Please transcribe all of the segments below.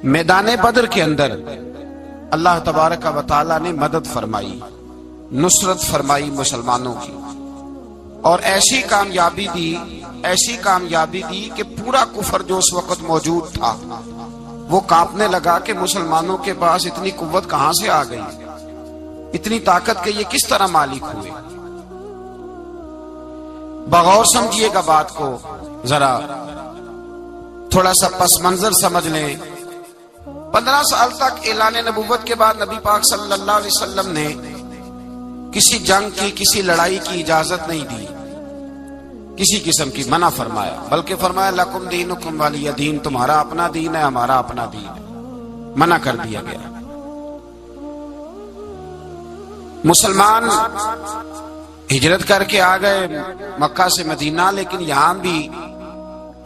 میدان بدر کے اندر اللہ تبارک و تعالی نے مدد فرمائی، نصرت فرمائی مسلمانوں کی، اور ایسی کامیابی دی کہ پورا کفر جو اس وقت موجود تھا وہ کانپنے لگا کہ مسلمانوں کے پاس اتنی قوت کہاں سے آ گئی، اتنی طاقت کے یہ کس طرح مالک ہوئے۔ بغور سمجھیے گا بات کو، ذرا تھوڑا سا پس منظر سمجھ لیں۔ 15 سال تک اعلان نبوت کے بعد نبی پاک صلی اللہ علیہ وسلم نے کسی جنگ کی، کسی لڑائی کی اجازت نہیں دی، کسی قسم کی منع فرمایا، بلکہ فرمایا لکم دینکم ولی دین، تمہارا اپنا دین ہے، ہمارا اپنا دین ہے، منع کر دیا گیا۔ مسلمان ہجرت کر کے آ گئے مکہ سے مدینہ، لیکن یہاں بھی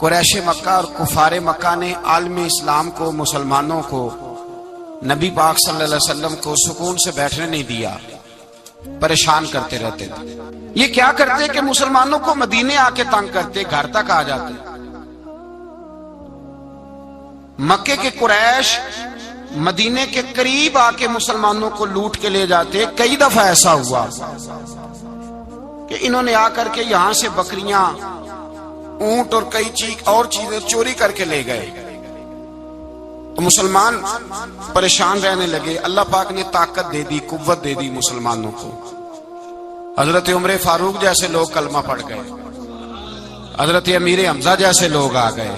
قریش مکہ اور کفار مکہ نے عالم اسلام کو، مسلمانوں کو، نبی پاک صلی اللہ علیہ وسلم کو سکون سے بیٹھنے نہیں دیا، پریشان کرتے رہتے تھے۔ یہ کیا کرتے کہ مسلمانوں کو مدینے آ کے تنگ کرتے، گھر تک آ جاتے۔ مکے کے قریش مدینے کے قریب آ کے مسلمانوں کو لوٹ کے لے جاتے۔ کئی دفعہ ایسا ہوا کہ انہوں نے آ کر کے یہاں سے بکریاں، اونٹ اور کئی اور چیزیں چوری کر کے لے گئے۔ مسلمان پریشان رہنے لگے۔ اللہ پاک نے طاقت دے دی، قوت دے دی مسلمانوں کو۔ حضرت عمر فاروق جیسے لوگ کلمہ پڑھ گئے، حضرت امیر حمزہ جیسے لوگ آ گئے،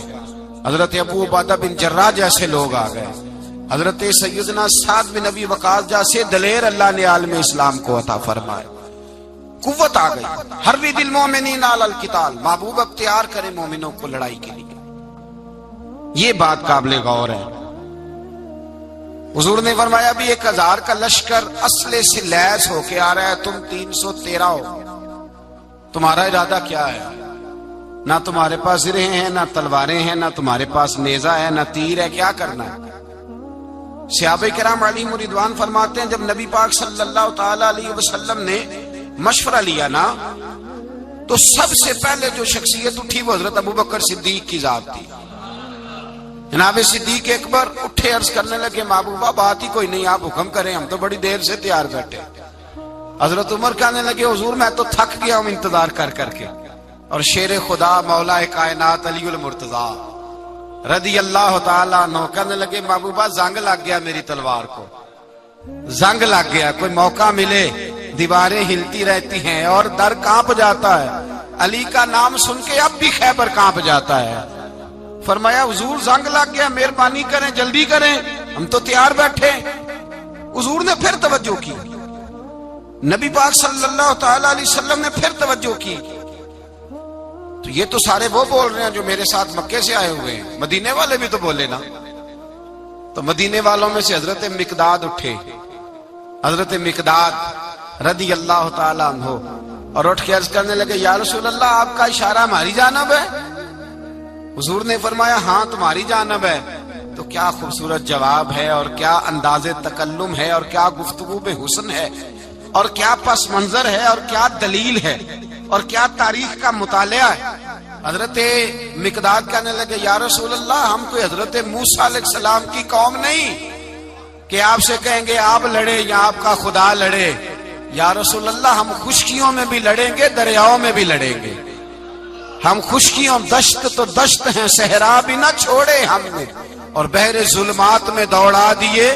حضرت ابو عبیدہ بن جراح جیسے لوگ آ گئے، حضرت سیدنا سعد بن ابی وقاص جیسے دلیر اللہ نے عالم اسلام کو عطا فرمائے۔ قوت آ گئی۔ حربی دل مومنین علی القتال، محبوب اختیار کرے مومنوں کو لڑائی کے لیے۔ یہ بات قابل غور ہے۔ حضور نے فرمایا بھی 1000 کا لشکر اسلحے سے لیس ہو کے آ رہا ہے، تم 313 ہو، تمہارا ارادہ کیا ہے؟ نہ تمہارے پاس زرہیں ہیں، نہ تلواریں ہیں، نہ تمہارے پاس نیزہ ہے، نہ تیر ہے، کیا کرنا ہے؟ صحابہ کرام علیہم رضوان فرماتے ہیں جب نبی پاک صلی اللہ تعالی علیہ وسلم نے مشورہ لیا نا، تو سب سے پہلے جو شخصیت اٹھی وہ حضرت ابوبکر صدیق کی ذات تھی۔ جناب صدیق اکبر اٹھے، عرض کرنے لگے محبوبہ بات ہی کوئی نہیں، آپ حکم کریں، ہم تو بڑی دیر سے تیار بیٹھے۔ حضرت عمر کہنے لگے حضور میں تو تھک گیا ہوں انتظار کر کر کے۔ اور شیر خدا مولا کائنات علی المرتضیٰ رضی اللہ تعالیٰ عنہ کہنے لگے محبوبہ زنگ لگ گیا میری تلوار کو، زنگ لگ گیا، کوئی موقع ملے دیواریں ہلتی رہتی ہیں اور در کانپ جاتا ہے، علی کا نام سن کے اب بھی خیبر کانپ جاتا ہے۔ فرمایا حضور زنگ لگ گیا، مہربانی کریں، جلدی کریں، ہم تو تیار بیٹھے۔ حضور نے پھر توجہ کی، نبی پاک صلی اللہ تعالی علیہ وسلم نے پھر توجہ کی۔ تو یہ تو سارے وہ بول رہے ہیں جو میرے ساتھ مکے سے آئے ہوئے ہیں، مدینے والے بھی تو بولے نا۔ تو مدینے والوں میں سے حضرت مقداد اٹھے، حضرت مقداد رضی اللہ تعالیٰ عنہ، اور اٹھ کے عرض کرنے لگے یا رسول اللہ آپ کا اشارہ ہماری جانب ہے؟ حضور نے فرمایا ہاں تمہاری جانب ہے۔ تو کیا خوبصورت جواب ہے، اور کیا انداز تکلم ہے، اور کیا گفتگو بے حسن ہے، اور کیا پس منظر ہے، اور کیا دلیل ہے، اور کیا تاریخ کا مطالعہ ہے۔ حضرت مقداد کہنے لگے یا رسول اللہ ہم کوئی حضرت موسیٰ علیہ السلام کی قوم نہیں کہ آپ سے کہیں گے آپ لڑے یا آپ کا خدا لڑے۔ یا رسول اللہ ہم خشکیوں میں بھی لڑیں گے، دریاؤں میں بھی لڑیں گے۔ ہم خشکیوں، دشت تو دشت ہیں، صحرا بھی نہ چھوڑے ہم نے، اور بحر ظلمات میں دوڑا دیے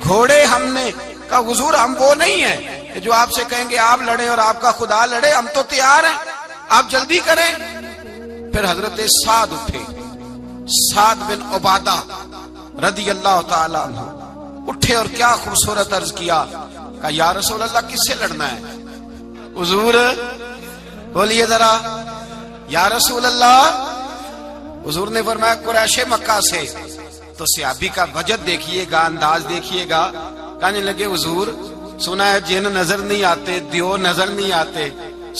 گھوڑے ہم نے۔ کہا حضور ہم وہ نہیں ہیں کہ جو آپ سے کہیں گے آپ لڑیں اور آپ کا خدا لڑے، ہم تو تیار ہیں، آپ جلدی کریں۔ پھر حضرت سعد اٹھے، سعد بن عبادہ رضی اللہ تعالی عنہ اٹھے اور کیا خوبصورت عرض کیا، کہا یا رسول اللہ کس سے لڑنا ہے؟ حضور بولیے ذرا یا رسول اللہ۔ حضور نے فرمایا قریش مکہ سے۔ تو صحابی کا وجد دیکھیے گا، انداز دیکھیے گا، کہنے لگے حضور سنا ہے جن نظر نہیں آتے، دیو نظر نہیں آتے،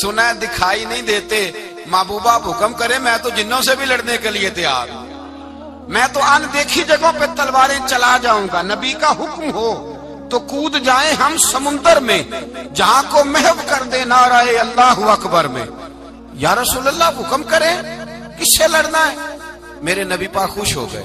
سنا ہے دکھائی نہیں دیتے، محبوبہ آپ حکم کرے میں تو جنوں سے بھی لڑنے کے لیے تیار ہوں، میں تو ان دیکھی جگہوں پہ تلواریں چلا جاؤں گا، نبی کا حکم ہو تو کود جائیں ہم سمندر میں، جہاں کو محو کر دے نعرہ اللہ اکبر میں۔ یا رسول اللہ حکم کریں کس سے لڑنا ہے؟ میرے نبی پاک خوش ہو گئے،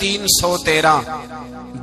313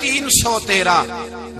313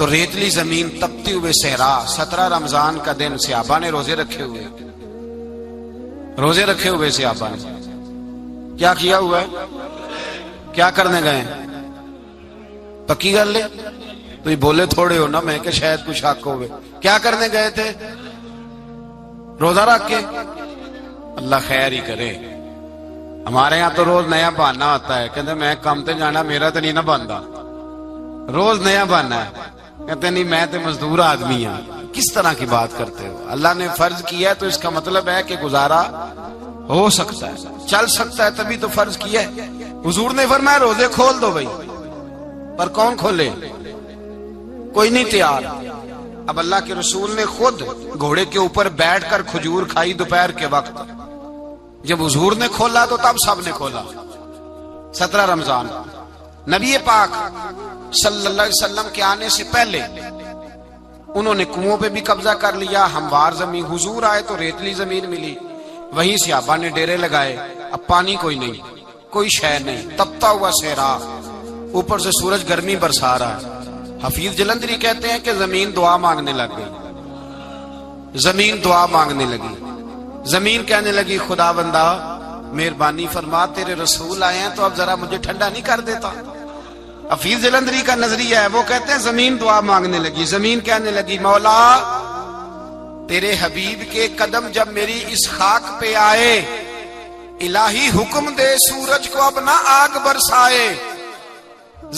تو ریتلی زمین، تپتی ہوئے صحرا، 17 رمضان کا دن صحابہ نے روزے رکھے ہوئے، روزے رکھے ہوئے صحابہ نے کیا کیا ہوا ہے؟ کیا کرنے گئے؟ پکی گل لے تو بولے تھوڑے ہو نا، میں کہ شاید کچھ حق ہوئے. کیا کرنے گئے تھے؟ روزہ رکھ کے. اللہ خیر ہی کرے. ہمارے یہاں تو روز نیا بہانا ہوتا ہے، کہتے میں کام تے جانا، میرا تو نہیں نہ بنتا، روز نیا بہانا ہے. کہتے نہیں میں تو مزدور آدمی ہوں. کس طرح کی بات کرتے ہو؟ اللہ نے فرض کیا ہے تو اس کا مطلب ہے کہ گزارا ہو سکتا ہے، چل سکتا ہے، تبھی تو فرض کیا ہے. حضور نے فرمایا روزے کھول دو بھائی، پر کون کھولے؟ کوئی نہیں تیار. اب اللہ کے رسول نے خود گھوڑے کے اوپر بیٹھ کر کھجور کھائی دوپہر کے وقت. جب حضور نے کھولا تو تب سب نے کھولا. 17 رمضان نبی پاک صلی اللہ علیہ وسلم کے آنے سے پہلے انہوں نے کنووں پہ بھی قبضہ کر لیا، ہموار زمین. حضور آئے تو ریتلی زمین ملی، وہیں صحابہ نے ڈیرے لگائے. اب پانی کوئی نہیں، کوئی شے نہیں، تپتا ہوا صحرا، اوپر سے سورج گرمی برسا رہا ہے. حفیظ جلندری کہتے ہیں کہ زمین دعا مانگنے لگ گئی، زمین دعا مانگنے لگی. زمین کہنے لگی خدا بندہ مہربانی فرما، تیرے رسول آئے ہیں تو اب ذرا مجھے ٹھنڈا نہیں کر دیتا. حفیظ جلندری کا نظریہ ہے، وہ کہتے ہیں زمین دعا مانگنے لگی. زمین کہنے لگی مولا تیرے حبیب کے قدم جب میری اس خاک پہ آئے، الہی حکم دے سورج کو اب نہ آگ برسائے.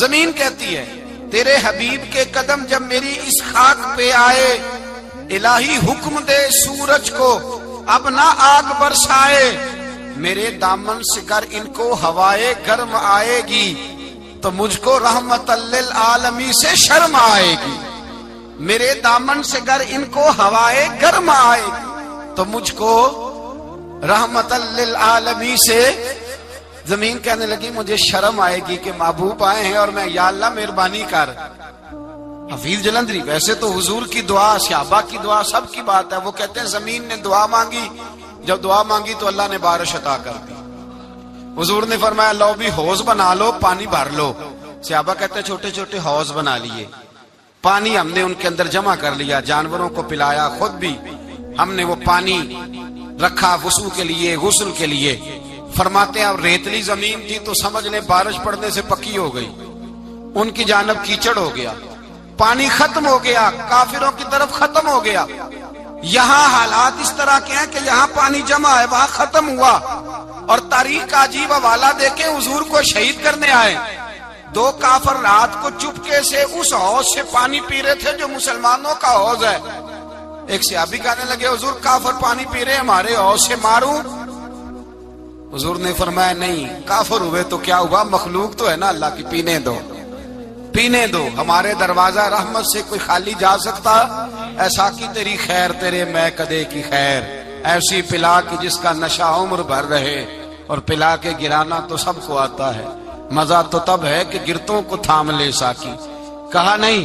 زمین کہتی ہے تیرے حبیب کے قدم جب میری اس خاک پہ آئے، الہی حکم دے سورج کو اب نہ آگ برسائے. میرے دامن سے گر ان کو ہوائے گرم آئے گی تو مجھ کو رحمت للعالمین سے شرم آئے گی. میرے دامن سے گر ان کو ہوائے گرم آئے گی تو مجھ کو رحمت للعالمین سے. زمین کہنے لگی مجھے شرم آئے گی کہ محبوب آئے ہیں اور میں یا اللہ مہربانی کر. حفیظ جلندری ویسے تو حضور کی دعا، صحابہ کی دعا سب کی بات ہے. وہ کہتے ہیں زمین نے دعا مانگی، جب دعا مانگی تو اللہ نے بارش عطا کر دی. حضور نے فرمایا لو بھی حوض بنا لو، پانی بھر لو. صحابہ کہتے ہیں چھوٹے چھوٹے حوض بنا لیے، پانی ہم نے ان کے اندر جمع کر لیا، جانوروں کو پلایا، خود بھی ہم نے وہ پانی رکھا وضو کے لیے، غسل کے لیے. فرماتے ہیں اب ریتلی زمین تھی تو سمجھ لیں بارش پڑنے سے پکی ہو گئی، ان کی جانب کیچڑ ہو گیا، پانی ختم ہو گیا، کافروں کی طرف ختم ہو گیا. یہاں حالات اس طرح کے ہیں کہ یہاں پانی جمع ہے، وہاں ختم ہوا. اور تاریخ کا عجیب حوالہ دیکھیں، حضور کو شہید کرنے آئے 2 کافر رات کو چپکے سے اس حوض سے پانی پی رہے تھے جو مسلمانوں کا حوض ہے. ایک صحابی کہنے لگے حضور کافر پانی پی رہے ہمارے حوض سے، ماروں؟ حضور نے فرمایا نہیں، کافر ہوئے تو کیا ہوا، مخلوق تو ہے نا اللہ کی، پینے دو پینے دو. ہمارے دروازہ رحمت سے کوئی خالی جا سکتا؟ ایسا کی تیری خیر تیرے میں کدے کی خیر، ایسی پلا کی جس کا نشہ عمر بھر رہے، اور پلا کے گرانا تو سب کو آتا ہے، مزہ تو تب ہے کہ گرتوں کو تھام لے ساکی. کہا نہیں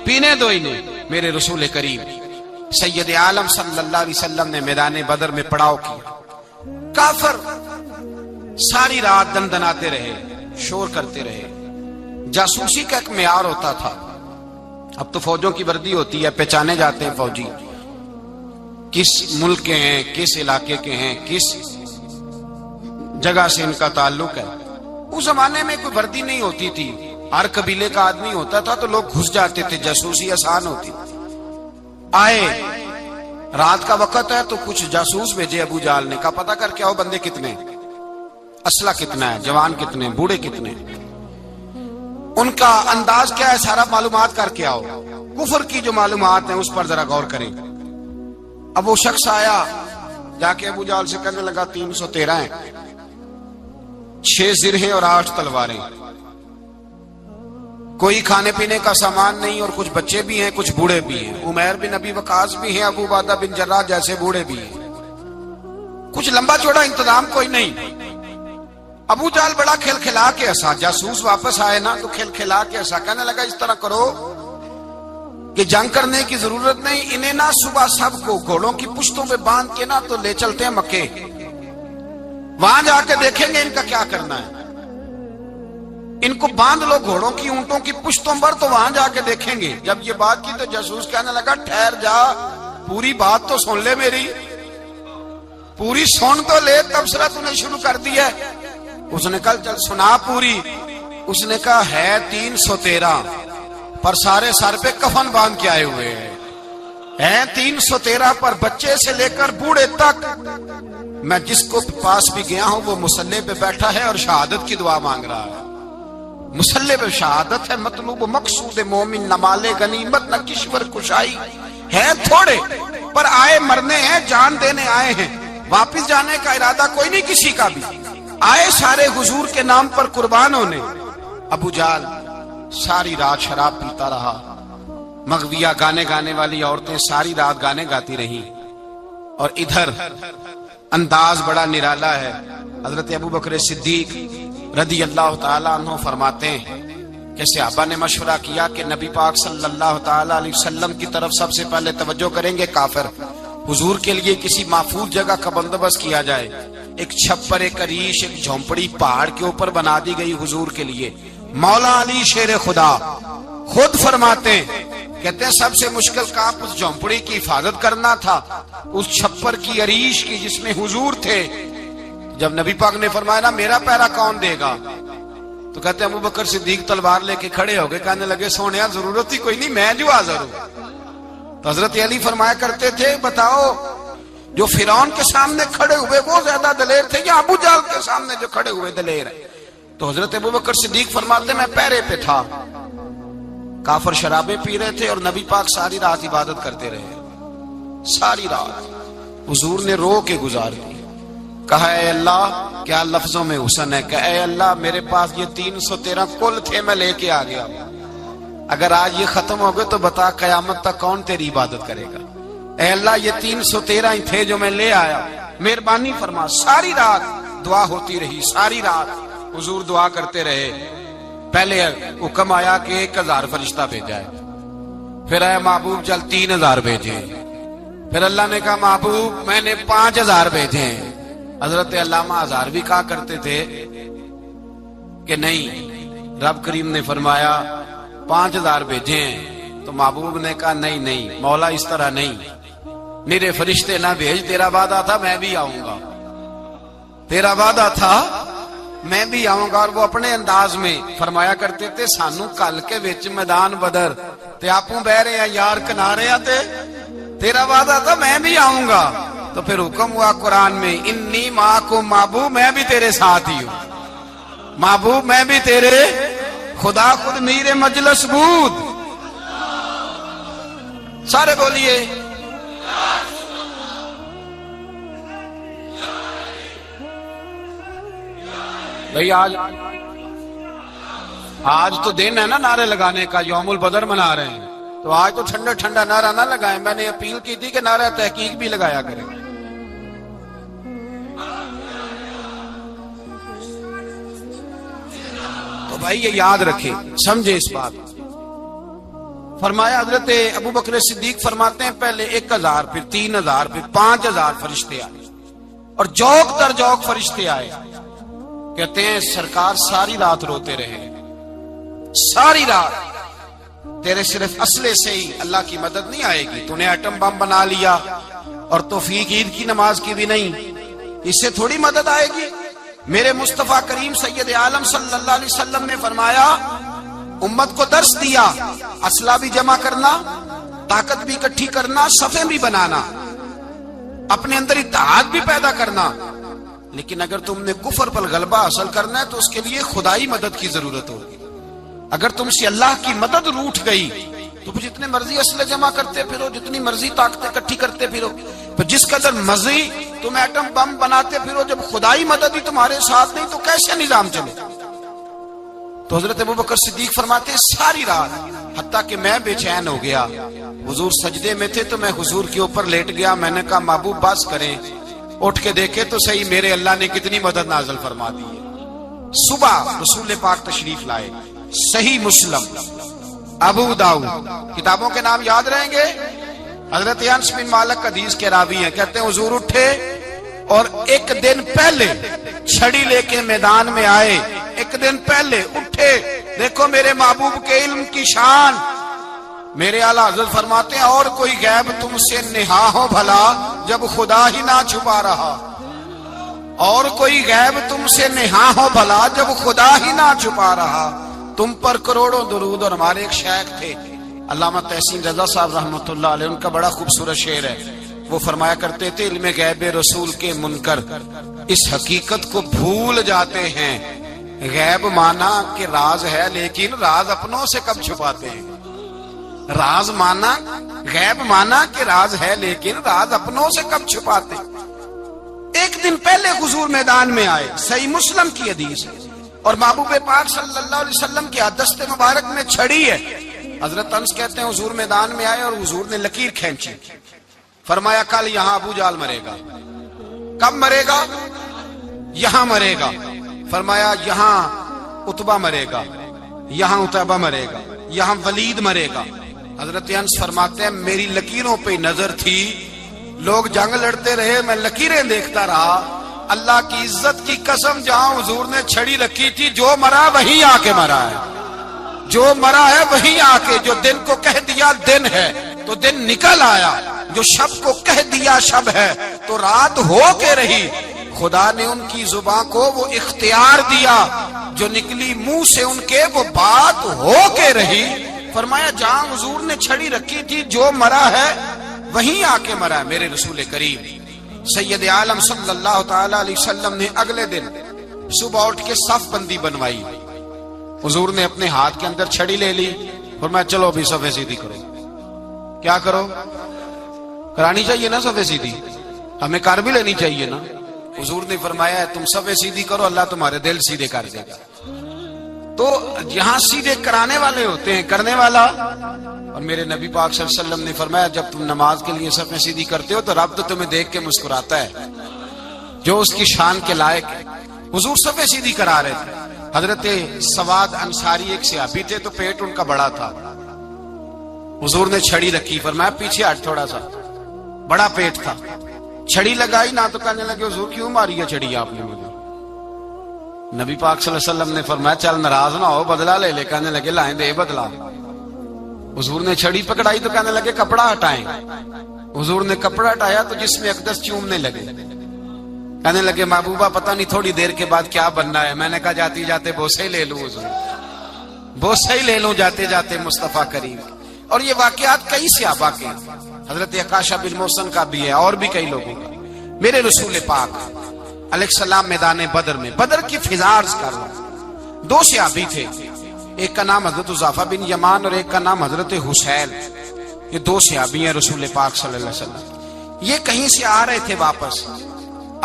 پینے دو انہیں. میرے رسول کریم سید عالم صلی اللہ علیہ وسلم نے میدان بدر میں پڑاؤ کیا. کافر ساری رات دندناتے رہے، شور کرتے رہے. جاسوسی کا ایک معیار ہوتا تھا. اب تو فوجوں کی وردی ہوتی ہے، پہچانے جاتے ہیں فوجی کس ملک کے ہیں، کس علاقے کے ہیں، کس جگہ سے ان کا تعلق ہے. اس زمانے میں کوئی وردی نہیں ہوتی تھی، ہر قبیلے کا آدمی ہوتا تھا تو لوگ گھس جاتے تھے، جاسوسی آسان ہوتی. آئے رات کا وقت ہے تو کچھ جاسوس بھیجے ابو جہل نے، کہا پتہ کر کے آؤ بندے کتنے، اسلحہ کتنا ہے، جوان کتنے، بوڑھے کتنے، ان کا انداز کیا ہے، سارا معلومات کر کے آؤ. کفر کی جو معلومات ہیں اس پر ذرا غور کریں. اب وہ شخص آیا، جا کے ابو جہل سے کہنے لگا 313 ہیں، 6 زرہیں اور 8 تلواریں، کوئی کھانے پینے کا سامان نہیں، اور کچھ بچے بھی ہیں، کچھ بوڑھے بھی ہیں، عمیر بن ابی وقاص بھی ہیں، ابو عبیدہ بن جراح جیسے بوڑھے بھی ہیں، کچھ لمبا چوڑا انتظام کوئی نہیں. ابو جہل بڑا کھل کھلا کے ہنسا. جاسوس واپس آئے نا تو کھل کھلا کے ہنسا، کہنے لگا اس طرح کرو کہ جنگ کرنے کی ضرورت نہیں، انہیں نا صبح سب کو گھوڑوں کی پشتوں پہ باندھ کے نا تو لے چلتے ہیں مکے، وہاں جا کے دیکھیں گے ان کا کیا کرنا ہے. ان کو باندھ لو گھوڑوں کی اونٹوں کی پشتوں پر تو وہاں جا کے دیکھیں گے. جب یہ بات کی تو جاسوس کہنے لگا ٹھہر جا, پوری بات تو سن لے, میری پوری سن تو لے, تبصرہ تو نے شروع کر دیا. اس نے کہا چل سنا پوری. اس نے کہا ہے 313 پر سارے سر پہ کفن باندھ کے آئے ہوئے ہیں 313 پر بچے سے لے کر بوڑھے تک. میں جس کو پاس بھی گیا ہوں وہ مصلی پہ بیٹھا ہے اور شہادت کی دعا مانگ رہا ہے. مصلی پہ شہادت ہے, مطلوب مقصود مومن نہ مال غنیمت نہ کشور کشائی ہے, تھوڑے پر آئے مرنے ہیں, جان دینے آئے ہیں, واپس جانے کا ارادہ کوئی نہیں کسی کا بھی, آئے سارے حضور کے نام پر قربان ہونے. ابو جہل ساری رات شراب پیتا رہا, مغویہ گانے گانے والی عورتیں ساری رات گانے گاتی رہیں, اور ادھر انداز بڑا نرالا ہے. حضرت ابو بکر صدیق رضی اللہ تعالیٰ عنہ فرماتے ہیں کہ صحابہ نے مشورہ کیا کہ نبی پاک صلی اللہ تعالیٰ علیہ وسلم کی طرف سب سے پہلے توجہ کریں گے کافر. حضور کے لیے کسی محفوظ جگہ کا بندوبست کیا جائے. ایک چھپر, ایک عریش, ایک جھونپڑی پہاڑ کے اوپر بنا دی گئی حضور کے لیے. مولا علی شیر خدا خود فرماتے ہیں, کہتے ہیں سب سے مشکل کام اس جھونپڑی کی حفاظت کرنا تھا, اس چھپر کی, عریش کی جس میں حضور تھے. جب نبی پاک نے فرمایا نا میرا پہرا کون دے گا, تو کہتے ہیں ابو بکر صدیق تلوار لے کے کھڑے ہو گئے, کہنے لگے سونیا ضرورت ہی کوئی نہیں, میں جو حاضر ہوں. تو حضرت علی فرمایا کرتے تھے بتاؤ جو فرعون کے سامنے کھڑے ہوئے وہ زیادہ دلیر تھے یا ابو جہل کے سامنے جو کھڑے ہوئے دلیر ہیں؟ تو حضرت ابو بکر صدیق فرماتے میں پہرے پہ تھا, کافر شرابیں پی رہے تھے اور نبی پاک ساری رات عبادت کرتے رہے. ساری رات حضور نے رو کے گزار دی. کہا اے اللہ, کیا لفظوں میں حسن ہے, کہ اے اللہ میرے پاس یہ 313 کل تھے, میں لے کے آ گیا, اگر آج یہ ختم ہو گئے تو بتا قیامت تک کون تیری عبادت کرے گا. اے اللہ یہ 313 ہی تھے جو میں لے آیا, مہربانی فرما. ساری رات دعا ہوتی رہی, ساری رات حضور دعا کرتے رہے. پہلے حکم آیا کہ 1000 فرشتہ بھیجا ہے, پھر اے محبوب چل 3000 بھیجے, پھر اللہ نے کہا محبوب میں نے 5000 بھیجے. حضرت علامہ ہزار بھی کہا کرتے تھے کہ نہیں, رب کریم نے فرمایا 5000 بھیجے ہیں, تو محبوب نے کہا نہیں نہیں مولا اس طرح نہیں, میرے فرشتے نہ بھیج, تیرا وعدہ تھا میں بھی آؤں گا, تیرا وعدہ تھا میں بھی آؤں گا. اور وہ اپنے انداز میں فرمایا کرتے تھے سانو کل کے وچ میدان بدر تے آپوں بہ رہے ہیں یار کنارے آتے, تیرا وعدہ تھا میں بھی آؤں گا. تو پھر حکم ہوا قرآن میں انی معکم, محبوب میں بھی تیرے ساتھ ہی ہوں, محبوب میں بھی تیرے, خدا خود میر مجلس بود. سارے بولیے بھئی. آج تو دن ہے نا نعرے لگانے کا, یوم البدر منا رہے ہیں, تو آج تو ٹھنڈا ٹھنڈا نعرہ نہ لگائیں. میں نے اپیل کی تھی کہ نعرہ تحقیق بھی لگایا کریں. تو بھائی یہ یاد رکھیں, سمجھے اس بات. فرمایا حضرت ابو بکر صدیق فرماتے ہیں پہلے 1000 پھر 3000 پھر 5000 فرشتے آئے, اور جوک در جوک فرشتے آئے. کہتے ہیں سرکار ساری رات روتے رہے, ساری رات. تیرے صرف اسلحے سے ہی اللہ کی مدد نہیں آئے گی, تو نے ایٹم بم بنا لیا اور توفیق عید کی نماز کی بھی نہیں, اس سے تھوڑی مدد آئے گی. میرے مصطفیٰ کریم سید عالم صلی اللہ علیہ وسلم نے فرمایا امت کو درس دیا, اسلحہ بھی جمع کرنا, طاقت بھی اکٹھی کرنا, صفیں بھی بنانا, اپنے اندر اتحاد بھی پیدا کرنا. لیکن اگر تم نے کفر پر غلبہ حاصل کرنا ہے تو اس کے لیے خدائی مدد کی ضرورت ہوگی. اگر تم سے اللہ کی مدد روٹ گئی تو پھر جتنے مرضی اسلحے جمع کرتے پھرو, جتنی مرضی طاقتیں اکٹھی کرتے پھرو, پھر جس قدر مرضی تم ایٹم بم بناتے پھرو, جب خدائی مدد ہی تمہارے ساتھ نہیں تو کیسے نظام چلے. تو حضرت ابو بکر صدیق فرماتے ساری رات, حتیٰ کہ میں بے چین ہو گیا. حضور سجدے میں تھے تو میں حضور کے اوپر لیٹ گیا. میں نے کہا محبوب بس کریں, اٹھ کے دیکھے تو صحیح میرے اللہ نے کتنی مدد نازل فرما دی ہے. صبح رسول پاک تشریف لائے, صحیح مسلم, ابو داؤد, کتابوں کے نام یاد رہیں گے. حضرت انس بن مالک حدیث کے راوی ہیں, کہتے ہیں حضور اٹھے اور ایک دن پہلے چھڑی لے کے میدان میں آئے, ایک دن پہلے اٹھے. دیکھو میرے محبوب کے علم کی شان. میرے اعلیٰ حضرت فرماتے ہیں اور کوئی غیب تم سے نہا ہو بھلا جب خدا ہی نہ چھپا رہا. اور کوئی غیب تم سے نہا ہو بھلا جب خدا ہی نہ چھپا رہا. تم پر کروڑوں درود. اور ہمارے ایک شیخ تھے علامہ تحسین رضا صاحب رحمۃ اللہ علیہ, ان کا بڑا خوبصورت شعر ہے. وہ فرمایا کرتے تھے علم غیب رسول کے منکر اس حقیقت کو بھول جاتے ہیں. غیب مانا کہ راز ہے لیکن راز اپنوں سے کب چھپاتے ہیں. راز مانا, غیب مانا کہ راز ہے لیکن راز اپنوں سے کب چھپاتے ہیں. ایک دن پہلے حضور میدان میں آئے, صحیح مسلم کی حدیث ہے, اور محبوب پاک صلی اللہ علیہ وسلم کی دست مبارک میں چھڑی ہے. حضرت انس کہتے ہیں حضور میدان میں آئے اور حضور نے لکیر کھینچی. فرمایا کل یہاں ابو جال مرے گا. کب مرے گا؟ یہاں مرے گا. فرمایا یہاں عتبہ مرے گا, یہاں عتبہ مرے گا, یہاں ولید مرے گا. حضرت انس فرماتے ہیں میری لکیروں پہ نظر تھی, لوگ جنگ لڑتے رہے, میں لکیریں دیکھتا رہا. اللہ کی عزت کی قسم جہاں حضور نے چھڑی رکھی تھی جو مرا وہیں آ کے مرا ہے. جو مرا ہے وہیں آ کے. جو دن کو کہہ دیا دن ہے تو دن نکل آیا. جو شب کو کہہ دیا شب ہے تو رات ہو کے رہی. خدا نے ان کی زبان کو وہ اختیار دیا, جو نکلی منہ سے ان کے وہ بات ہو کے رہی. فرمایا جہاں حضور نے چھڑی رکھی تھی جو مرا ہے وہیں آ کے مرا ہے میرے رسول کریم سید عالم صلی اللہ تعالی علیہ وسلم نے. اگلے دن صبح اٹھ کے صف بندی بنوائی. حضور نے اپنے ہاتھ کے اندر چھڑی لے لی. فرمایا چلو ابھی صفے سیدھی کرو. کیا کرو؟ کرانی چاہیے نا صفے سیدھی, ہمیں کر بھی لینی چاہیے نا. حضور نے فرمایا تم صفے سیدھی کرو, اللہ تمہارے دل سیدھے کر دے گا. تو یہاں سیدھے کرانے والے ہوتے ہیں, کرنے والا. اور میرے نبی پاک صلی اللہ علیہ وسلم نے فرمایا جب تم نماز کے لیے صفیں سیدھی کرتے ہو تو رب تو تمہیں دیکھ کے مسکراتا ہے جو اس کی شان کے لائق ہے. حضور صفیں سیدھی کرا رہے تھے. حضرت سواد انصاری ایک صحابی تھے تو پیٹ ان کا بڑا تھا. حضور نے چھڑی رکھی. فرمایا پیچھے ہٹ تھوڑا سا, بڑا پیٹ تھا. چھڑی لگائی نہ تو کہنے لگے حضور کیوں ماری ہے چھڑی آپ نے مجھے. نبی پاک صلی اللہ علیہ وسلم نے فرمایا چل ناراض نہ ہو, بدلہ لے لے. کہنے لگے لائیں دے بدلہ. حضور نے چھڑی پکڑائی تو کہنے لگے کپڑا ہٹائیں. حضور نے کپڑا ہٹایا تو جس میں اقدس چومنے لگے. کہنے لگے محبوبہ پتہ نہیں تھوڑی دیر کے بعد کیا بننا ہے. میں نے کہا جاتی جاتے بوسے ہی لے لوں حضور, بوسے ہی لے لوں جاتے جاتے مصطفیٰ کریم. اور یہ واقعات کئی صحابہ کے, حضرت عکاشہ بن محسن کا بھی ہے اور بھی کئی لوگوں کا. میرے رسول پاک علیہ السلام میدان بدر میں, بدر کی فضا عرض کر رہا ہوں. دو صحابی تھے, ایک کا نام حضرت حذیفہ بن یمان اور ایک کا نام حضرت حسین. یہ دو صحابی ہیں رسول پاک صلی اللہ علیہ وسلم. یہ کہیں سے آ رہے تھے واپس,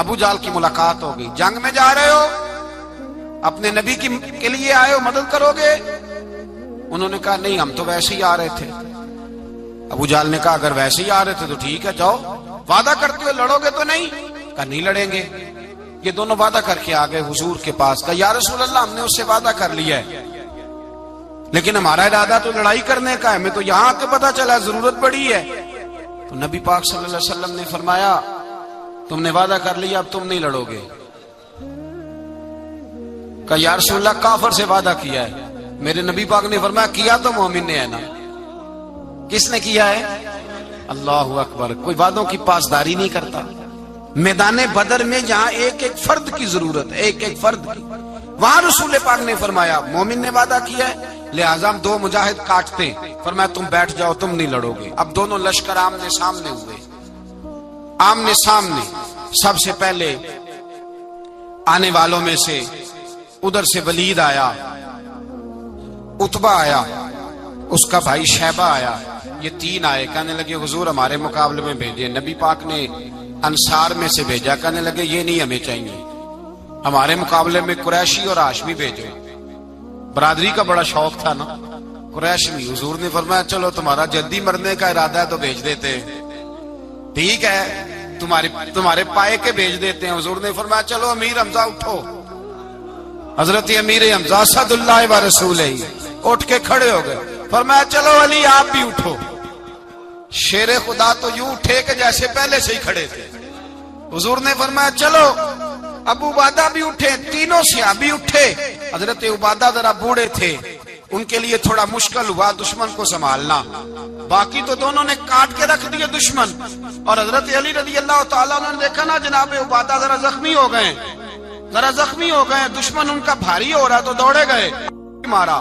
ابو جال کی ملاقات ہو گئی. جنگ میں جا رہے ہو, اپنے نبی کے لیے آئے ہو, مدد کرو گے؟ انہوں نے کہا نہیں ہم تو ویسے ہی آ رہے تھے. ابو جال نے کہا اگر ویسے ہی آ رہے تھے تو ٹھیک ہے جاؤ. وعدہ کرتے ہو لڑو گے تو نہیں؟ کہا نہیں لڑیں گے. یہ دونوں وعدہ کر کے آ گئے حضور کے پاس. کہا یا رسول اللہ ہم نے اس سے وعدہ کر لیا ہے لیکن ہمارا ارادہ تو لڑائی کرنے کا ہے, ہمیں تو یہاں کے پتہ چلا ضرورت پڑی ہے. تو نبی پاک صلی اللہ علیہ وسلم نے فرمایا تم نے وعدہ کر لیا اب تم نہیں لڑو گے. کہا یا رسول اللہ کافر سے وعدہ کیا ہے. میرے نبی پاک نے فرمایا کیا تو مومن نے ہے نا. کس نے کیا ہے؟ اللہ اکبر. کوئی وعدوں کی پاسداری نہیں کرتا. میدان بدر میں جہاں ایک ایک فرد کی ضرورت ہے, ایک ایک فرد کی, وہاں رسول پاک نے فرمایا مومن نے وعدہ کیا ہے لہذا ہم دو مجاہد کاٹتے. فرمایا تم بیٹھ جاؤ تم نہیں لڑو گے. اب دونوں لشکر آمنے سامنے ہوئے, آمنے سامنے. سب سے پہلے آنے والوں میں سے ادھر سے ولید آیا, عتبہ آیا, اس کا بھائی شیبہ آیا. یہ تین آئے. کہنے لگے حضور ہمارے مقابلے میں بھیجے. نبی پاک نے انصار میں سے بھیجا. کہنے لگے یہ نہیں ہمیں چاہیے, ہمارے مقابلے میں قریشی اور ہاشمی بھیجو. برادری کا بڑا شوق تھا نا قریش میں. حضور نے فرمایا چلو تمہارا جلدی مرنے کا ارادہ ہے تو بھیج دیتے, ٹھیک ہے تمہارے پائے کے بھیج دیتے ہیں. حضور نے فرمایا چلو امیر حمزہ اٹھو. حضرت امیر حمزہ اسد اللہ و رسولہ اٹھ کے کھڑے ہو گئے. فرمایا چلو علی آپ بھی اٹھو. شیر خدا تو یوں اٹھے کہ جیسے پہلے سے ہی کھڑے تھے. حضور نے فرمایا چلو. ابو عبیدہ بھی اٹھے, تینوں صحابی اٹھے. حضرت عبادہ ذرا بوڑھے تھے، ان کے لیے تھوڑا مشکل ہوا دشمن کو سنبھالنا، باقی تو دونوں نے کاٹ کے رکھ دیے دشمن. اور حضرت علی رضی اللہ تعالیٰ عنہ نے دیکھا نا جناب عبادہ ذرا زخمی ہو گئے، دشمن ان کا بھاری ہو رہا تو دوڑے گئے، مارا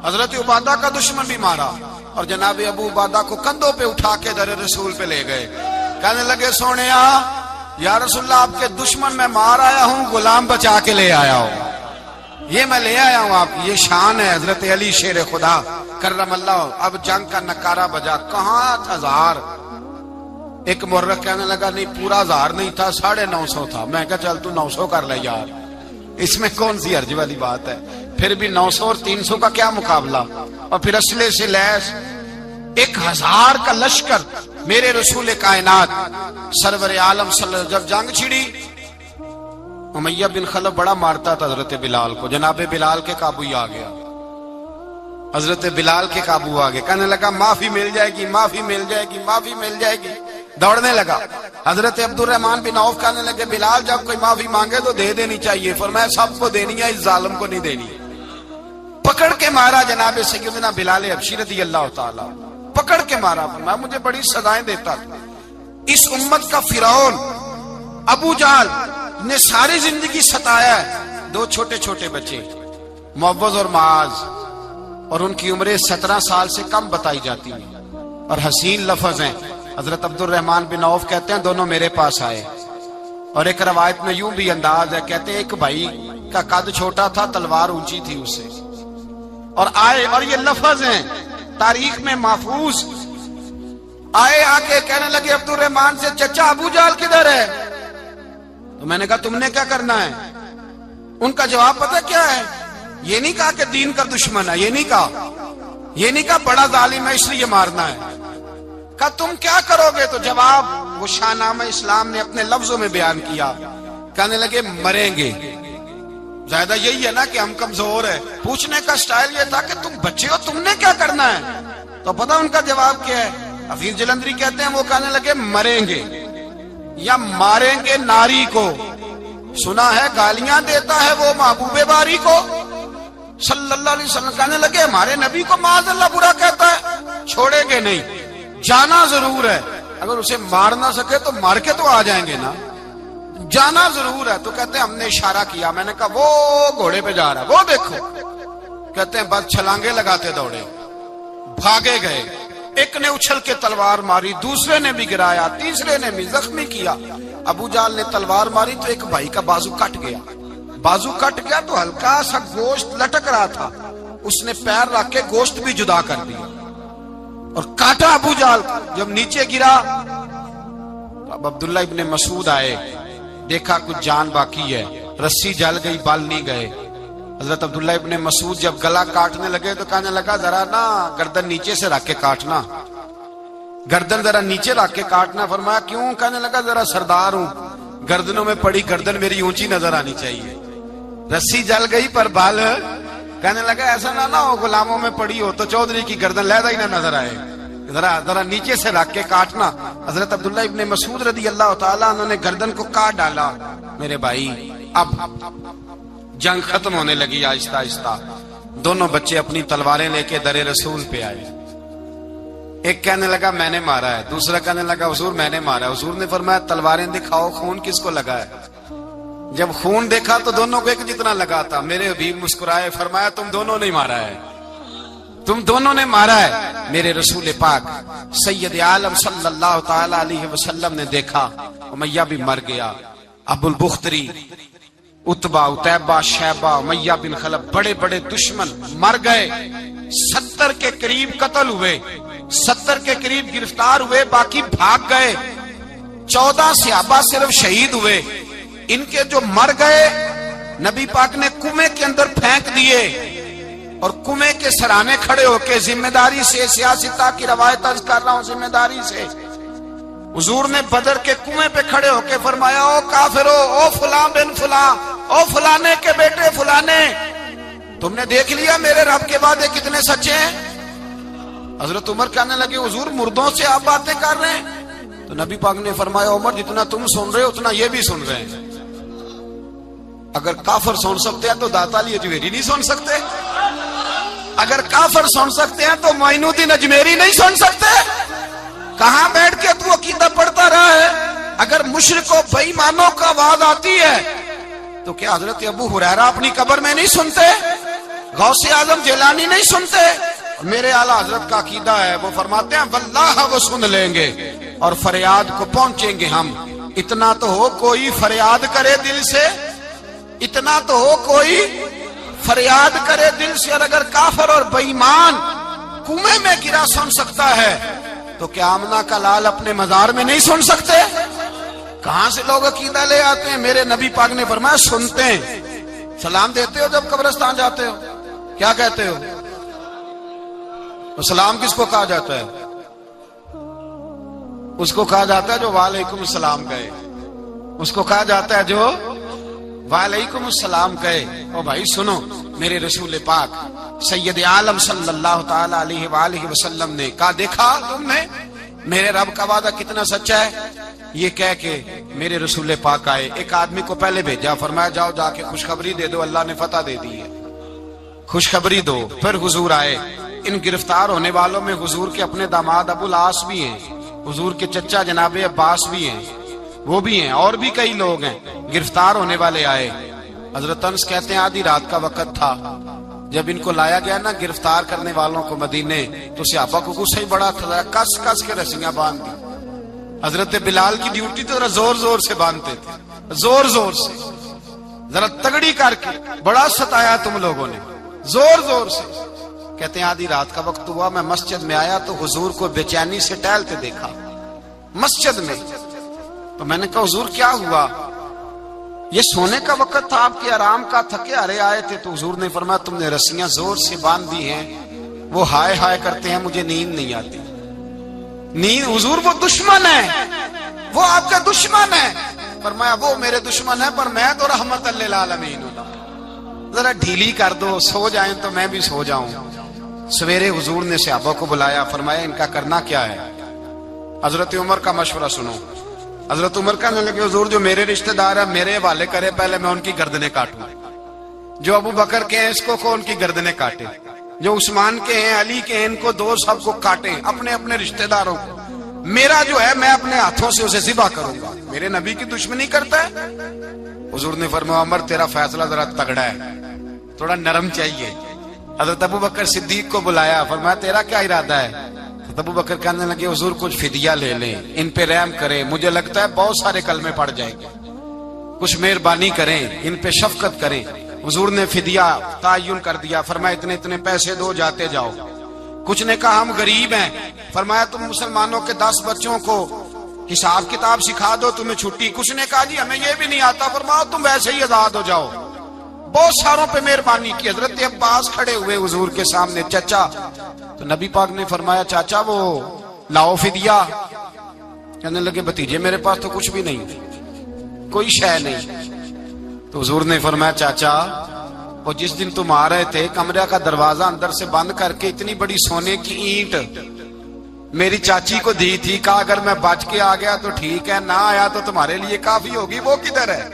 حضرت عبادہ کا دشمن بھی مارا، اور جناب ابو عبادہ کو کندھوں پہ اٹھا کے در رسول پہ لے گئے. کہنے لگے سونیا یا رسول اللہ آپ کے دشمن میں مار آیا ہوں، غلام بچا کے لے آیا ہوں، یہ میں لے آیا ہوں آپ کی. یہ شان ہے حضرت علی شیر خدا کرم اللہ. اب جنگ کا نکارہ بجا، کہاں 1000. ایک مرغ کہنے لگا نہیں پورا 1000 نہیں تھا، 950 تھا. میں کہا چل تو 900 کر لے یار، اس میں کون سی حرج والی بات ہے. پھر بھی 900 اور 300 کا کیا مقابلہ. اور پھر اسلحے سے لیس 1000 کا لشکر. میرے رسول کائنات سرور عالم صلی اللہ علیہ وسلم جب جنگ چھڑی، امیہ بن خلف بڑا مارتا تھا حضرت بلال کو، جناب بلال کے قابو ہی آ گیا، حضرت بلال کے قابو آ گئے. کہنے لگا معافی مل جائے گی، معافی مل جائے گی، معافی مل جائے گی، دوڑنے لگا. حضرت عبد الرحمن بن عوف کہنے لگے بلال جب کوئی معافی مانگے تو دے دینی چاہیے. فرمایا سب کو دینی ہے، اس ظالم کو نہیں دینی. پکڑ کے مارا جناب سیدنا بلال حبشی رضی اللہ تعالی، پکڑ کے مارا. فرمایا مجھے بڑی سزائیں دیتا تھا. اس امت کا فرعون ابو جہل نے ساری زندگی ستایا ہے. 2 چھوٹے چھوٹے بچے معوذ اور معاذ، اور ان کی عمریں 17 سال سے کم بتائی جاتی ہیں، اور حسین لفظ ہیں. حضرت عبد الرحمن بن عوف کہتے ہیں دونوں میرے پاس آئے، اور ایک روایت میں یوں بھی انداز ہے، کہتے ہیں ایک بھائی کا قد چھوٹا تھا، تلوار اونچی تھی اس سے، اور آئے، اور یہ لفظ ہیں تاریخ میں محفوظ. آئے آ کے کہنے لگے عبد الرحمن سے چچا ابو جہل کدھر ہے؟ تو میں نے کہا تم نے کیا کرنا ہے؟ ان کا جواب پتہ کیا ہے؟ یہ نہیں کہا کہ دین کا دشمن ہے، یہ نہیں کہا بڑا ظالم ہے اس لیے مارنا ہے. کہا تم کیا کرو گے؟ تو جواب وہ شاہ نامہ اسلام نے اپنے لفظوں میں بیان کیا. کہنے لگے مریں گے. زیادہ یہی ہے نا کہ ہم کمزور ہے. پوچھنے کا سٹائل یہ تھا کہ تم بچے ہو، تم نے کیا کرنا ہے؟ تو پتہ ان کا جواب کیا ہے؟ حفیظ جلندری کہتے ہیں وہ کہنے لگے مریں گے یا ماریں گے ناری کو. سنا ہے گالیاں دیتا ہے وہ محبوب باری کو صلی اللہ علیہ وسلم. کہنے لگے ہمارے نبی کو معاذ اللہ برا کہتا ہے، چھوڑیں گے نہیں، جانا ضرور ہے. اگر اسے مار نہ سکے تو مار کے تو آ جائیں گے نا، جانا ضرور ہے. تو کہتے ہیں ہم نے اشارہ کیا، میں نے کہا وہ گھوڑے پہ جا رہا ہے وہ دیکھو. کہتے ہیں بس چھلانگے لگاتے دوڑے، بھاگے گئے. ایک نے اچھل کے تلوار ماری، دوسرے نے بھی گرایا، تیسرے نے بھی زخمی کیا. ابو جہل نے تلوار ماری تو ایک بھائی کا بازو کٹ گیا تو ہلکا سا گوشت لٹک رہا تھا، اس نے پیر رکھ کے گوشت بھی جدا کر دیا اور کاٹا ابو جہل. جب نیچے گرا اب عبداللہ ابن مسعود آئے، دیکھا کچھ جان باقی ہے، رسی جل گئی، بال نہیں گئے. حضرت عبداللہ ابن مسعود جب گلا کاٹنے لگے تو کہنے لگا ذرا نا گردن نیچے سے رکھ کے کاٹنا، گردن ذرا نیچے رکھ کے کاٹنا. فرمایا کیوں؟ کہنے لگا ذرا سردار ہوں، گردنوں میں پڑی گردن میری اونچی نظر آنی چاہیے. رسی جل گئی پر بال. کہنے لگا ایسا نہ ہو غلاموں میں پڑی ہو تو چودھری کی گردن لہدا ہی نہ نظر آئے، ذرا نیچے سے رکھ کے کاٹنا. حضرت عبداللہ ابن مسعود رضی اللہ تعالیٰ انہوں نے گردن کو کاٹ ڈالا. میرے بھائی اب جنگ ختم ہونے لگی آہستہ آہستہ. دونوں بچے اپنی تلواریں لے کے در رسول پہ آئے. ایک کہنے لگا میں نے مارا ہے، دوسرا کہنے لگا حضور میں نے مارا ہے. حضور نے فرمایا تلواریں دکھاؤ، خون کس کو لگا ہے؟ جب خون دیکھا تو دونوں کو ایک جتنا لگا تھا. میرے حبیب مسکرائے، فرمایا تم دونوں نے مارا ہے، تم دونوں نے مارا ہے. میرے رسول پاک سید عالم صلی اللہ تعالی علیہ وسلم نے دیکھا امیہ بھی مر گیا. ابو البختری، اتبا، اتیبہ، شیبہ، امیہ بن خلف بڑے بڑے دشمن مر گئے. 70 کے قریب قتل ہوئے، 70 کے قریب گرفتار ہوئے، باقی بھاگ گئے. 14 صحابہ صرف شہید ہوئے. ان کے جو مر گئے نبی پاک نے کنویں کے اندر پھینک دیے، اور کنویں کے سرانے کھڑے ہو کے ذمہ داری سے، سیاستہ کی روایت عرض کر رہا ہوں، ذمہ داری سے حضور نے بدر کے کنویں پہ کھڑے ہو کے فرمایا او کافرو، او فلاں بن فلاں، او فلانے کے بیٹے فلانے، تم نے دیکھ لیا میرے رب کے وعدے کتنے سچے ہیں. حضرت عمر کہنے لگے حضور مردوں سے آپ باتیں کر رہے ہیں؟ تو نبی پاک نے فرمایا عمر جتنا تم سن رہے ہو اتنا یہ بھی سن رہے ہیں. 70 کے قریب قتل ہوئے، 14 صحابہ صرف شہید ہوئے، اگر کافر سن سکتے ہیں تو داتا علی اجمیری نہیں سن سکتے؟ اگر کافر سن سکتے ہیں تو معین الدین اجمیری نہیں سن سکتے؟ کہاں بیٹھ کے تو عقیدہ پڑھتا رہا ہے؟ اگر مشرکوں بے ایمانوں کا آواز آتی ہے تو کیا حضرت ابو ہریرہ اپنی قبر میں نہیں سنتے؟ غوث اعظم جیلانی نہیں سنتے؟ میرے اعلیٰ حضرت کا عقیدہ ہے، وہ فرماتے ہیں واللہ وہ سن لیں گے اور فریاد کو پہنچیں گے ہم۔ اتنا تو ہو کوئی فریاد کرے دل سے، اتنا تو ہو کوئی فریاد کرے دل سے۔ اور اگر کافر اور بے ایمان کنویں میں گرا سن سکتا ہے تو کیا آمنہ کا لال اپنے مزار میں نہیں سن سکتے؟ کہاں سے لوگ عقیدہ لے آتے ہیں؟ میرے نبی پاک نے فرمایا سنتے ہیں۔ سلام دیتے ہو جب قبرستان جاتے ہو؟ کیا کہتے ہو؟ سلام کس کو کہا جاتا ہے؟ اس کو کہا جاتا ہے جو وعلیکم السلام کہے، اس کو کہا جاتا ہے جو وعلیکم السلام کہے۔ او بھائی سنو، میرے رسول پاک سید عالم صلی اللہ تعالی علیہ وآلہ وسلم نے کہا دیکھا تم نے میرے رب کا وعدہ کتنا سچا ہے؟ یہ کہہ کے میرے رسول پاک آئے، ایک آدمی کو پہلے بھیجا، فرمایا جاؤ جا کے خوشخبری دے دو، اللہ نے فتح دے دی ہے، خوشخبری دو۔ پھر حضور آئے، ان گرفتار ہونے والوں میں حضور کے اپنے داماد ابو العاص بھی ہیں، حضور کے چچا جناب عباس بھی ہیں، وہ بھی ہیں، اور بھی کئی لوگ ہیں گرفتار ہونے والے آئے۔ حضرت انس کہتے ہیں آدھی رات کا وقت تھا، جب ان کو لایا گیا نا گرفتار کرنے والوں کو مدینے، تو صحابہ کو غصہ ہی بڑا تھا، کس کس کے رسیاں باندھ دی۔ حضرت بلال کی ڈیوٹی تو ذرا زور زور سے باندھتے تھے، زور زور سے، ذرا تگڑی کر کے، بڑا ستایا تم لوگوں نے، زور زور سے۔ کہتے ہیں آدھی رات کا وقت ہوا، میں مسجد میں آیا تو حضور کو بے چینی سے ٹہلتے دیکھا مسجد میں، تو میں نے کہا حضور کیا ہوا؟ یہ سونے کا وقت تھا، آپ کے آرام کا، تھکے ہارے آئے تھے۔ تو حضور نے فرمایا تم نے رسیاں زور سے باندھ دی ہیں، وہ ہائے ہائے کرتے ہیں، مجھے نیند نہیں آتی۔ نیند حضور وہ دشمن ہے، وہ آپ کا دشمن ہے۔ فرمایا وہ میرے دشمن ہے پر میں تو رحمت للعالمین ہوں، ذرا ڈھیلی کر دو، سو جائیں تو میں بھی سو جاؤں۔ سویرے حضور نے صحابہ کو بلایا، فرمایا ان کا کرنا کیا ہے؟ حضرت عمر کا مشورہ سنو۔ حضرت عمر کہنے لگے حضور جو میرے رشتہ دار ہیں میرے حوالے کرے، پہلے میں ان کی گردنیں کاٹوں، جو ابو بکر کے ہیں اس کو ان کی گردنیں کاٹے، جو عثمان کے ہیں علی کے ہیں ان کو دو، سب کو کاٹیں، اپنے اپنے رشتہ داروں کو۔ میرا جو ہے میں اپنے ہاتھوں سے اسے ذبح کروں گا، میرے نبی کی دشمنی کرتا ہے۔ حضور نے فرمایا عمر تیرا فیصلہ ذرا تگڑا ہے، تھوڑا نرم چاہیے۔ حضرت ابو بکر صدیق کو بلایا، فرمایا تیرا کیا ارادہ ہے؟ ابو بکر کہنے لگے حضور کچھ فدیہ لے لیں، ان پہ رحم کریں، مجھے لگتا ہے بہت سارے کلمے پڑ جائیں گے، کچھ مہربانی کریں، ان پہ شفقت کریں۔ حضور نے فدیہ تعین کر دیا، فرمایا اتنے اتنے پیسے دو، جاتے جاؤ۔ کچھ نے کہا ہم غریب ہیں، فرمایا تم مسلمانوں کے 10 بچوں کو حساب کتاب سکھا دو، تمہیں چھٹی۔ کچھ نے کہا جی ہمیں یہ بھی نہیں آتا، فرمایا تم ویسے ہی آزاد ہو جاؤ۔ بہت ساروں پہ مہربانی کی۔ حضرت عباس کھڑے ہوئے حضور کے سامنے، چچا، تو نبی پاک نے فرمایا چاچا وہ لاؤ فدیہ۔ کہنے لگے بھتیجے میرے پاس تو کچھ بھی نہیں، کوئی شے نہیں۔ تو حضور نے فرمایا چاچا وہ جس دن تم آ رہے تھے کمرے کا دروازہ اندر سے بند کر کے اتنی بڑی سونے کی اینٹ میری چاچی کو دی تھی، کہا اگر میں بچ کے آ گیا تو ٹھیک ہے، نہ آیا تو تمہارے لیے کافی ہوگی، وہ کدھر ہے؟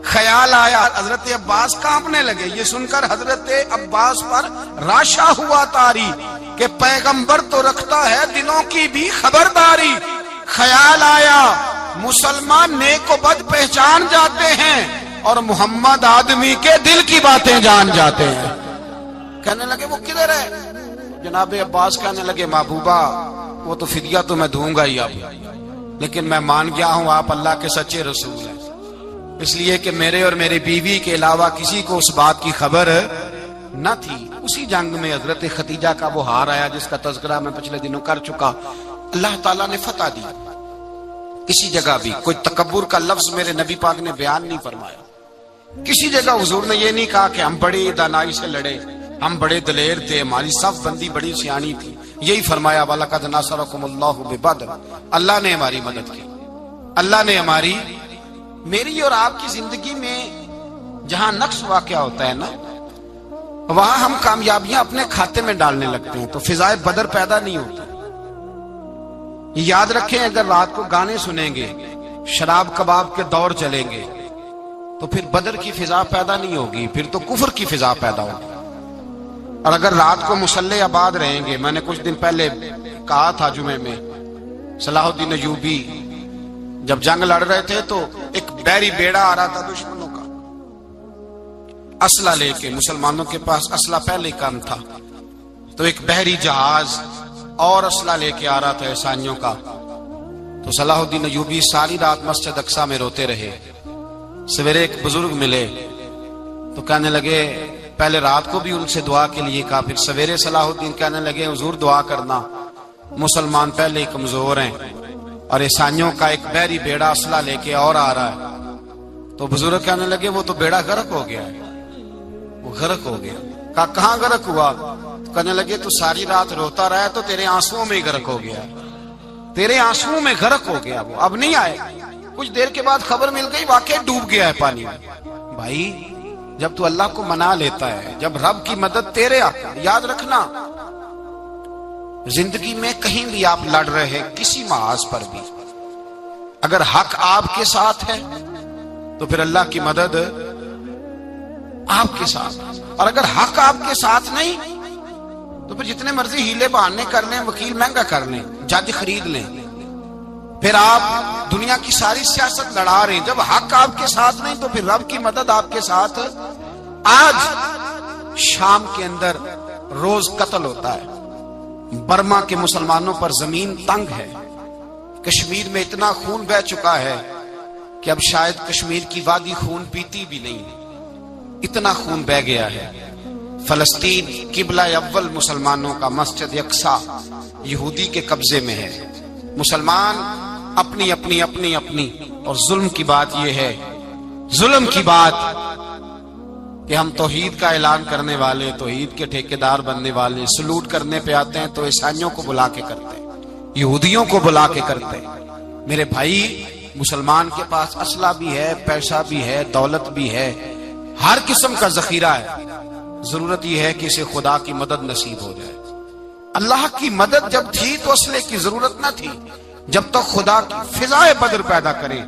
خیال آیا، حضرت عباس کانپنے لگے۔ یہ سن کر حضرت عباس پر راشا ہوا طاری کہ پیغمبر تو رکھتا ہے دلوں کی بھی خبرداری۔ خیال آیا مسلمان نیک و بد پہچان جاتے ہیں اور محمد آدمی کے دل کی باتیں جان جاتے ہیں۔ کہنے لگے وہ کدھر ہے؟ جناب عباس کہنے لگے محبوبہ وہ تو فدیہ تو میں دوں گا ہی اب، لیکن میں مان گیا ہوں آپ اللہ کے سچے رسول ہیں، اس لیے کہ میرے اور میری بیوی کے علاوہ کسی کو اس بات کی خبر نہ تھی۔ اسی جنگ میں حضرت ختیجہ کا وہ ہار آیا جس کا تذکرہ میں پچھلے دنوں کر چکا، اللہ تعالیٰ نے فتح دی۔ کسی جگہ بھی کوئی تکبر کا لفظ میرے نبی پاک نے بیان نہیں فرمایا، کسی جگہ حضور نے یہ نہیں کہا کہ ہم بڑی دانائی سے لڑے، ہم بڑے دلیر تھے، ہماری صف بندی بڑی سیانی تھی، یہی فرمایا وَلَقَدْ نَصَرَكُمُ اللَّهُ بِبَدْرٍ، اللہ نے ہماری مدد کی، اللہ نے ہماری۔ میری اور آپ کی زندگی میں جہاں نقص واقع ہوتا ہے نا وہاں ہم کامیابیاں اپنے کھاتے میں ڈالنے لگتے ہیں تو فضائے بدر پیدا نہیں ہوتی۔ یاد رکھیں اگر رات کو گانے سنیں گے، شراب کباب کے دور چلیں گے، تو پھر بدر کی فضا پیدا نہیں ہوگی، پھر تو کفر کی فضا پیدا ہوگی۔ اور اگر رات کو مسلح آباد رہیں گے، میں نے کچھ دن پہلے کہا تھا جمعے میں، صلاح الدین ایوبی جب جنگ لڑ رہے تھے تو ایک بحری بیڑا آ رہا تھا دشمنوں کا، اسلحہ لے کے، مسلمانوں کے پاس اسلحہ پہلے کم تھا، تو ایک بحری جہاز اور اسلحہ لے کے آ رہا تھا عیسائیوں کا۔ تو صلاح الدین ایوبی ساری رات مسجد اقصی میں روتے رہے۔ سویرے ایک بزرگ ملے تو کہنے لگے، پہلے رات کو بھی ان سے دعا کے لیے کہا، پھر سویرے صلاح الدین کہنے لگے حضور دعا کرنا، مسلمان پہلے ہی کمزور ہیں اور عیسائیوں کا ایک بحری بیڑا اسلحہ لے کے اور آ رہا ہے۔ تو بزرگ کہنے لگے وہ تو بیڑا غرق ہو گیا ہے، وہ غرق ہو گیا۔ کہا کہاں غرق ہوا؟ تو کہنے لگے تو ساری رات روتا رہا تو تیرے آنسوؤں میں ہی غرق ہو گیا، تیرے آنسوؤں میں غرق ہو گیا، وہ اب نہیں آئے۔ کچھ دیر کے بعد خبر مل گئی واقعی ڈوب گیا ہے پانی میں۔ بھائی جب تو اللہ کو منا لیتا ہے، جب رب کی مدد تیرے آتا ہے، یاد رکھنا زندگی میں کہیں بھی آپ لڑ رہے ہیں، کسی محاذ پر بھی، اگر حق آپ کے ساتھ ہے تو پھر اللہ کی مدد آپ کے ساتھ، اور اگر حق آپ کے ساتھ نہیں تو پھر جتنے مرضی ہیلے بہانے کر لیں، وکیل مہنگا کر لیں، جج خرید لیں، پھر آپ دنیا کی ساری سیاست لڑا رہے ہیں، جب حق آپ کے ساتھ نہیں تو پھر رب کی مدد آپ کے ساتھ۔ آج شام کے اندر روز قتل ہوتا ہے، برما کے مسلمانوں پر زمین تنگ ہے، کشمیر میں اتنا خون بہہ چکا ہے کہ اب شاید کشمیر کی وادی خون پیتی بھی نہیں، اتنا خون بہہ گیا ہے۔ فلسطین قبلہ اول مسلمانوں کا مسجد اقصی یہودی کے قبضے میں ہے، مسلمان اپنی اپنی اپنی اپنی، اور ظلم کی بات یہ ہے، ظلم کی بات کہ ہم توحید کا اعلان کرنے والے، توحید کے ٹھیکیدار بننے والے، سلوٹ کرنے پہ آتے ہیں تو عیسائیوں کو بلا کے کرتے ہیں، یہودیوں کو بلا کے کرتے ہیں۔ میرے بھائی مسلمان کے پاس اسلحہ بھی ہے، پیسہ بھی ہے، دولت بھی ہے، ہر قسم کا ذخیرہ ہے، ضرورت یہ ہے کہ اسے خدا کی مدد نصیب ہو جائے۔ اللہ کی مدد جب تھی تو اسلحے کی ضرورت نہ تھی، جب تک خدا کی فضائے بدر پیدا کرے،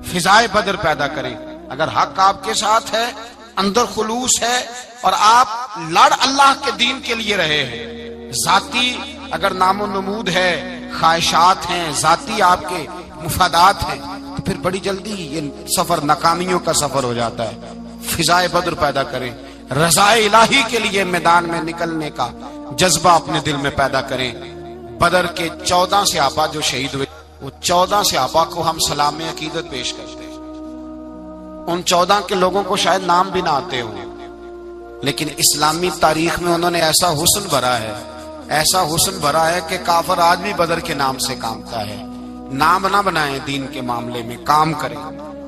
فضائے بدر پیدا کرے۔ اگر حق آپ کے ساتھ ہے، اندر خلوص ہے، اور آپ لڑ اللہ کے دین کے لیے رہے ہیں، ذاتی اگر نام و نمود ہے، خواہشات ہیں، ذاتی آپ کے مفادات ہیں، تو پھر بڑی جلدی یہ سفر ناکامیوں کا سفر ہو جاتا ہے۔ فضائے بدر پیدا کریں، رضائے الہی کے لیے میدان میں نکلنے کا جذبہ اپنے دل میں پیدا کریں۔ بدر کے 14 صحابہ جو شہید ہوئے، وہ 14 صحابہ کو ہم سلام عقیدت پیش کرتے ہیں۔ ان 14 کے لوگوں کو شاید نام بھی نہ آتے ہوں، لیکن اسلامی تاریخ میں انہوں نے ایسا حسن بھرا ہے، ایسا حسن بھرا ہے کہ کافر آج بھی بدر کے نام سے کامتا ہے۔ نام نہ بنائیں دین کے معاملے میں، کام کریں،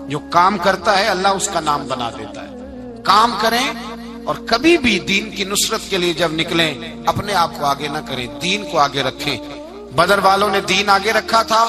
جو کام کرتا ہے اللہ اس کا نام بنا دیتا ہے۔ کام کریں، اور کبھی بھی دین کی نصرت کے لیے جب نکلیں اپنے آپ کو آگے نہ کریں، دین کو آگے رکھیں۔ بدر والوں نے دین آگے رکھا تھا۔